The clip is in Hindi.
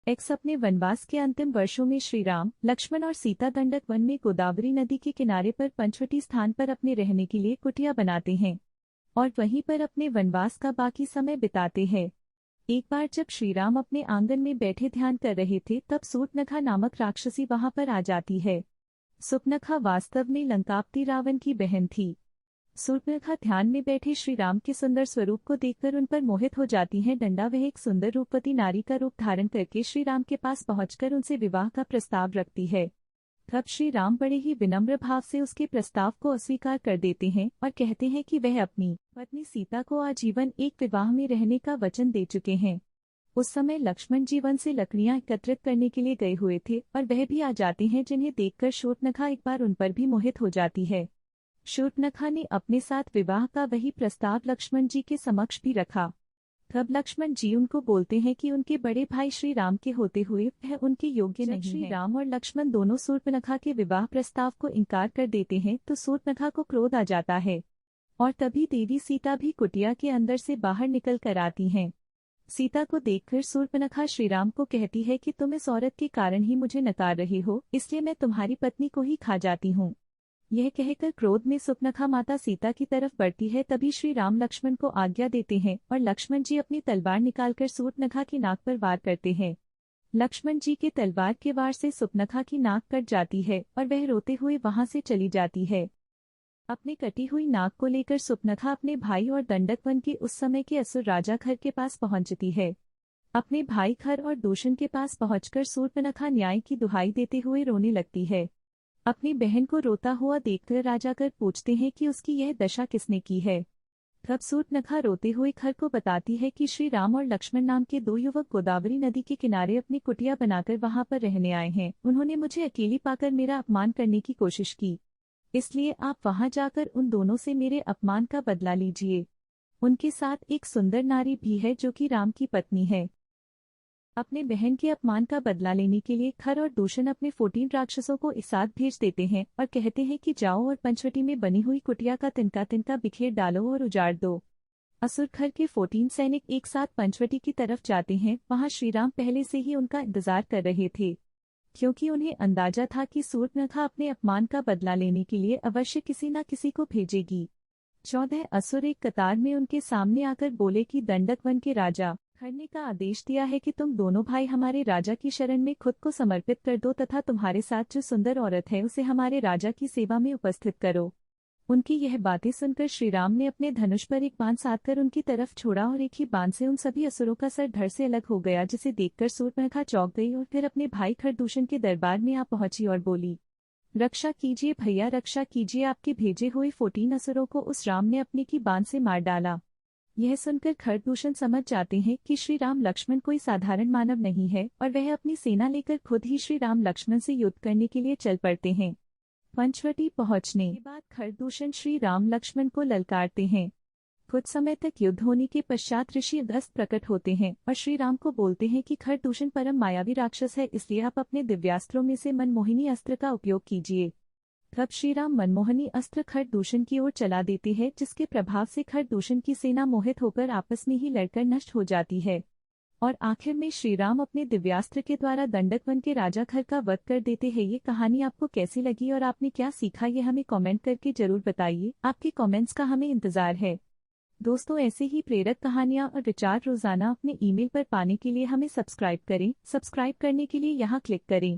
अपने वनवास के अंतिम वर्षों में श्री राम, लक्ष्मण और सीता दंडक वन में गोदावरी नदी के किनारे पर पंचवटी स्थान पर अपने रहने के लिए कुटिया बनाते हैं और वहीं पर अपने वनवास का बाकी समय बिताते हैं। एक बार जब श्री राम अपने आंगन में बैठे ध्यान कर रहे थे तब सूर्पनखा नामक राक्षसी वहां पर आ जाती है। सूर्पनखा वास्तव में लंकापति रावण की बहन थी। सूर्पनखा ध्यान में बैठे श्री राम के सुंदर स्वरूप को देखकर उन पर मोहित हो जाती है। डंडा वह एक सुंदर रूपवती नारी का रूप धारण करके श्री राम के पास पहुंचकर उनसे विवाह का प्रस्ताव रखती है। तब श्री राम बड़े ही विनम्र भाव से उसके प्रस्ताव को अस्वीकार कर देते हैं और कहते हैं कि वह अपनी पत्नी सीता को आजीवन एक विवाह में रहने का वचन दे चुके हैं। उस समय लक्ष्मण जी वन से लकड़ियां एकत्रित करने के लिए गए हुए थे और वह भी आ जाते हैं, जिन्हें देखकर शूर्पनखा एक बार उन पर भी मोहित हो जाती है। शूर्पनखा ने अपने साथ विवाह का वही प्रस्ताव लक्ष्मण जी के समक्ष भी रखा। तब लक्ष्मण जी उनको बोलते हैं कि उनके बड़े भाई श्री राम के होते हुए वह उनके योग्य नहीं है। श्री राम और लक्ष्मण दोनों शूर्पनखा के विवाह प्रस्ताव को इनकार कर देते हैं तो शूर्पनखा को क्रोध आ जाता है और तभी देवी सीता भी कुटिया के अंदर से बाहर निकल कर आती हैं। सीता को देखकर शूर्पनखा श्री राम को कहती है कि तुम इस औरत के कारण ही मुझे नकार रहे हो, इसलिए मैं तुम्हारी पत्नी को ही खा जाती हूँ। यह कहकर क्रोध में शूर्पनखा माता सीता की तरफ बढ़ती है। तभी श्री राम लक्ष्मण को आज्ञा देते हैं और लक्ष्मण जी अपनी तलवार निकालकर शूर्पनखा की नाक पर वार करते हैं। लक्ष्मण जी के तलवार के वार से शूर्पनखा की नाक कट जाती है और वह रोते हुए वहां से चली जाती है। अपनी कटी हुई नाक को लेकर शूर्पनखा अपने भाई और दंडक वन के उस समय के असुर राजा खर के पास पहुंचती है। अपने भाई खर और दूषण के पास पहुंचकर शूर्पनखा न्याय की दुहाई देते हुए रोने लगती है। अपनी बहन को रोता हुआ देखकर राजा कर पूछते हैं कि उसकी यह दशा किसने की है। तब शूर्पनखा रोते हुए खर को बताती है कि श्री राम और लक्ष्मण नाम के दो युवक गोदावरी नदी के किनारे अपनी कुटिया बनाकर वहां पर रहने आए हैं। उन्होंने मुझे अकेली पाकर मेरा अपमान करने की कोशिश की, इसलिए आप वहां जाकर उन दोनों से मेरे अपमान का बदला लीजिए। उनके साथ एक सुंदर नारी भी है जो कि राम की पत्नी है। अपने बहन के अपमान का बदला लेने के लिए खर और दूषण अपने 14 राक्षसों को एक साथ भेज देते हैं और कहते हैं कि जाओ और पंचवटी में बनी हुई कुटिया का तिनका तिनका बिखेर डालो और उजाड़ दो। असुर खर के 14 सैनिक एक साथ पंचवटी की तरफ जाते हैं। वहां श्रीराम पहले से ही उनका इंतजार कर रहे थे, क्योंकि उन्हें अंदाजा था कि शूर्पनखा अपने अपमान का बदला लेने के लिए अवश्य किसी न किसी को भेजेगी। 14 असुर एक कतार में उनके सामने आकर बोले कि दंडक वन के राजा खर ने का आदेश दिया है कि तुम दोनों भाई हमारे राजा की शरण में खुद को समर्पित कर दो तथा तुम्हारे साथ जो सुंदर औरत है उसे हमारे राजा की सेवा में उपस्थित करो। उनकी यह बातें सुनकर श्रीराम ने अपने धनुष पर एक बाण साधकर उनकी तरफ छोड़ा और एक ही बाण से उन सभी असुरों का सर धड़ से अलग हो गया, जिसे देखकर शूर्पनखा चौंक गई और फिर अपने भाई खरदूषण के दरबार में आ पहुंची और बोली, रक्षा कीजिए भैया, रक्षा कीजिए। आपके भेजे हुए 14 असुरों को उस राम ने अपने की बाण से मार डाला। यह सुनकर खरदूषण समझ जाते हैं कि श्री राम लक्ष्मण कोई साधारण मानव नहीं है और वह अपनी सेना लेकर खुद ही श्री राम लक्ष्मण से युद्ध करने के लिए चल पड़ते हैं। पंचवटी पहुंचने के बाद खरदूषण श्री राम लक्ष्मण को ललकारते हैं। कुछ समय तक युद्ध होने के पश्चात ऋषि अगस्त प्रकट होते हैं और श्री राम को बोलते हैं कि खरदूषण परम मायावी राक्षस है, इसलिए आप अपने दिव्यास्त्रों में से मनमोहिनी अस्त्र का उपयोग कीजिए। तब श्रीराम मनमोहनी अस्त्र खरदूषण की ओर चला देते हैं, जिसके प्रभाव से खरदूषण की सेना मोहित होकर आपस में ही लड़कर नष्ट हो जाती है और आखिर में श्रीराम अपने दिव्यास्त्र के द्वारा दंडक वन के राजा खर का वध कर देते हैं। ये कहानी आपको कैसी लगी और आपने क्या सीखा, ये हमें कमेंट करके जरूर बताइए। आपके कमेंट्स का हमें इंतजार है। दोस्तों, ऐसे ही प्रेरक कहानियाँ और विचार रोजाना अपने ईमेल पर पाने के लिए हमें सब्सक्राइब करें। सब्सक्राइब करने के लिए यहाँ क्लिक करें।